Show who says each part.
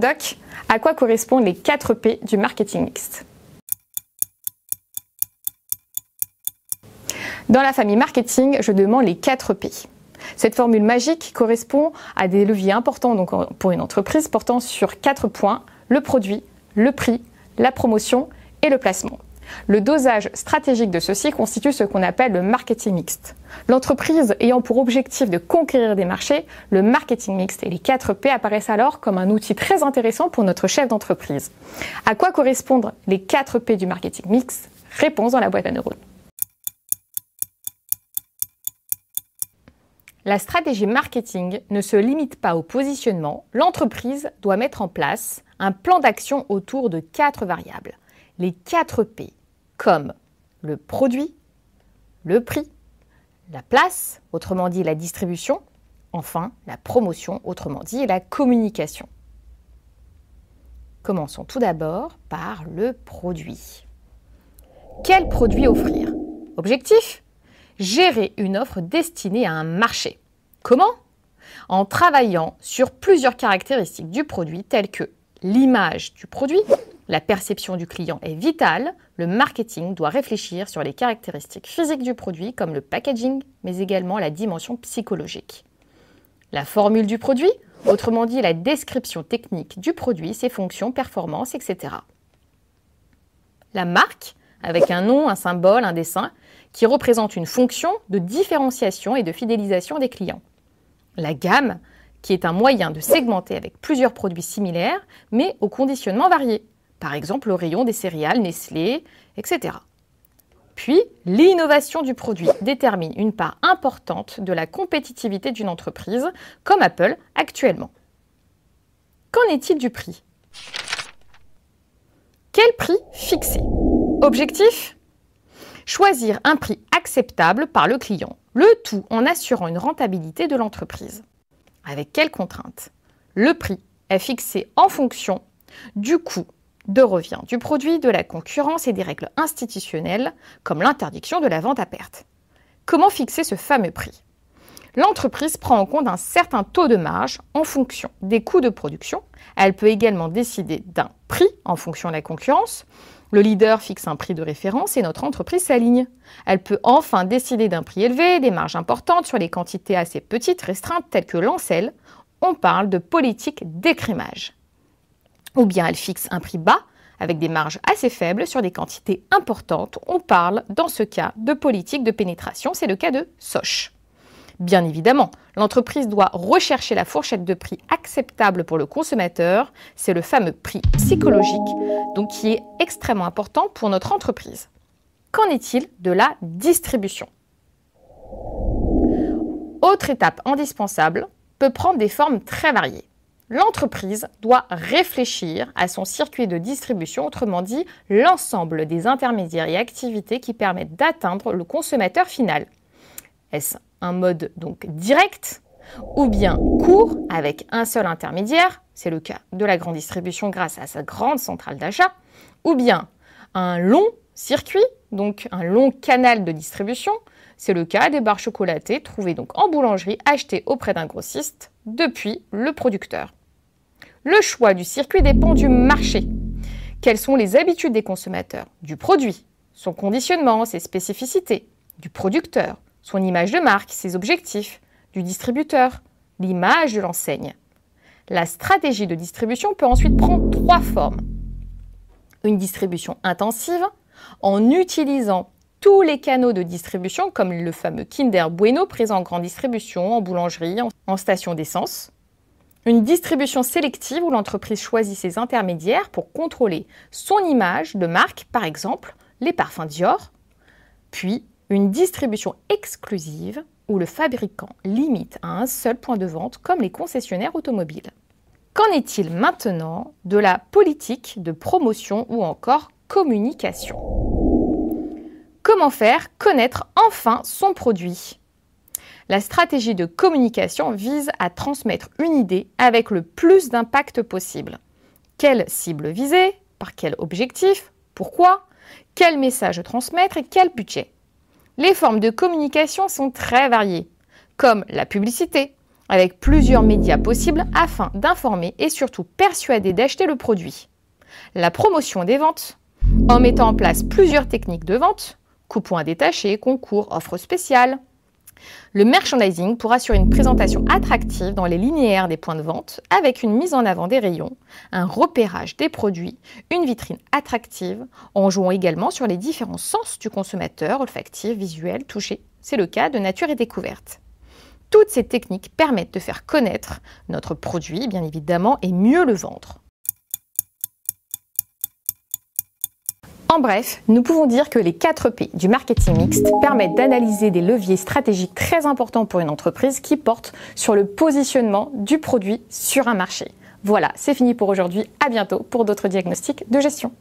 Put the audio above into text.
Speaker 1: Doc, à quoi correspondent les 4 P du marketing mixte? Dans la famille marketing, je demande les 4 P. Cette formule magique correspond à des leviers importants donc pour une entreprise portant sur 4 points: le produit, le prix, la promotion et le placement. Le dosage stratégique de ceci constitue ce qu'on appelle le marketing mixte. L'entreprise ayant pour objectif de conquérir des marchés, le marketing mixte et les 4 P apparaissent alors comme un outil très intéressant pour notre chef d'entreprise. À quoi correspondent les 4 P du marketing mixte? Réponse dans la boîte à neurones. La stratégie marketing ne se limite pas au positionnement. L'entreprise doit mettre en place un plan d'action autour de 4 variables. Les 4 P, comme le produit, le prix, la place, autrement dit la distribution, enfin la promotion, autrement dit la communication. Commençons tout d'abord par le produit. Quel produit offrir? Objectif: gérer une offre destinée à un marché. Comment? En travaillant sur plusieurs caractéristiques du produit telles que l'image du produit. La perception du client est vitale. Le marketing doit réfléchir sur les caractéristiques physiques du produit comme le packaging, mais également la dimension psychologique. La formule du produit, autrement dit la description technique du produit, ses fonctions, performances, etc. La marque, avec un nom, un symbole, un dessin, qui représente une fonction de différenciation et de fidélisation des clients. La gamme, qui est un moyen de segmenter avec plusieurs produits similaires, mais au conditionnement varié. Par exemple, le rayon des céréales Nestlé, etc. Puis, l'innovation du produit détermine une part importante de la compétitivité d'une entreprise, comme Apple actuellement. Qu'en est-il du prix? Quel prix fixer? Objectif: choisir un prix acceptable par le client, le tout en assurant une rentabilité de l'entreprise. Avec quelles contraintes? Le prix est fixé en fonction du coût de revient du produit, de la concurrence et des règles institutionnelles, comme l'interdiction de la vente à perte. Comment fixer ce fameux prix? L'entreprise prend en compte un certain taux de marge en fonction des coûts de production. Elle peut également décider d'un prix en fonction de la concurrence. Le leader fixe un prix de référence et notre entreprise s'aligne. Elle peut enfin décider d'un prix élevé, des marges importantes sur les quantités assez petites, restreintes, telles que l'ancelle. On parle de politique d'écrémage. Ou bien elle fixe un prix bas, avec des marges assez faibles sur des quantités importantes. On parle, dans ce cas, de politique de pénétration. C'est le cas de Soch. Bien évidemment, l'entreprise doit rechercher la fourchette de prix acceptable pour le consommateur. C'est le fameux prix psychologique, donc qui est extrêmement important pour notre entreprise. Qu'en est-il de la distribution? Autre étape indispensable, peut prendre des formes très variées. L'entreprise doit réfléchir à son circuit de distribution, autrement dit, l'ensemble des intermédiaires et activités qui permettent d'atteindre le consommateur final. Est-ce un mode donc direct ou bien court avec un seul intermédiaire, c'est le cas de la grande distribution grâce à sa grande centrale d'achat, ou bien un long circuit, donc un long canal de distribution, c'est le cas des barres chocolatées trouvées donc en boulangerie achetées auprès d'un grossiste depuis le producteur. Le choix du circuit dépend du marché. Quelles sont les habitudes des consommateurs? Du produit, son conditionnement, ses spécificités, du producteur, son image de marque, ses objectifs, du distributeur, l'image de l'enseigne. La stratégie de distribution peut ensuite prendre 3 formes. Une distribution intensive, en utilisant tous les canaux de distribution, comme le fameux Kinder Bueno présent en grande distribution, en boulangerie, en station d'essence. Une distribution sélective où l'entreprise choisit ses intermédiaires pour contrôler son image de marque, par exemple les parfums Dior. Puis, une distribution exclusive où le fabricant limite à un seul point de vente comme les concessionnaires automobiles. Qu'en est-il maintenant de la politique de promotion ou encore communication? Comment faire connaître enfin son produit? La stratégie de communication vise à transmettre une idée avec le plus d'impact possible. Quelle cible viser? Par quel objectif? Pourquoi? Quel message transmettre et quel budget? Les formes de communication sont très variées, comme la publicité, avec plusieurs médias possibles afin d'informer et surtout persuader d'acheter le produit. La promotion des ventes, en mettant en place plusieurs techniques de vente, coupons à détacher, concours, offres spéciales. Le merchandising pour assurer une présentation attractive dans les linéaires des points de vente avec une mise en avant des rayons, un repérage des produits, une vitrine attractive en jouant également sur les différents sens du consommateur, olfactif, visuel, touché. C'est le cas de Nature et Découverte. Toutes ces techniques permettent de faire connaître notre produit, bien évidemment, et mieux le vendre. En bref, nous pouvons dire que les 4 P du marketing mixte permettent d'analyser des leviers stratégiques très importants pour une entreprise qui porte sur le positionnement du produit sur un marché. Voilà, c'est fini pour aujourd'hui. À bientôt pour d'autres diagnostics de gestion.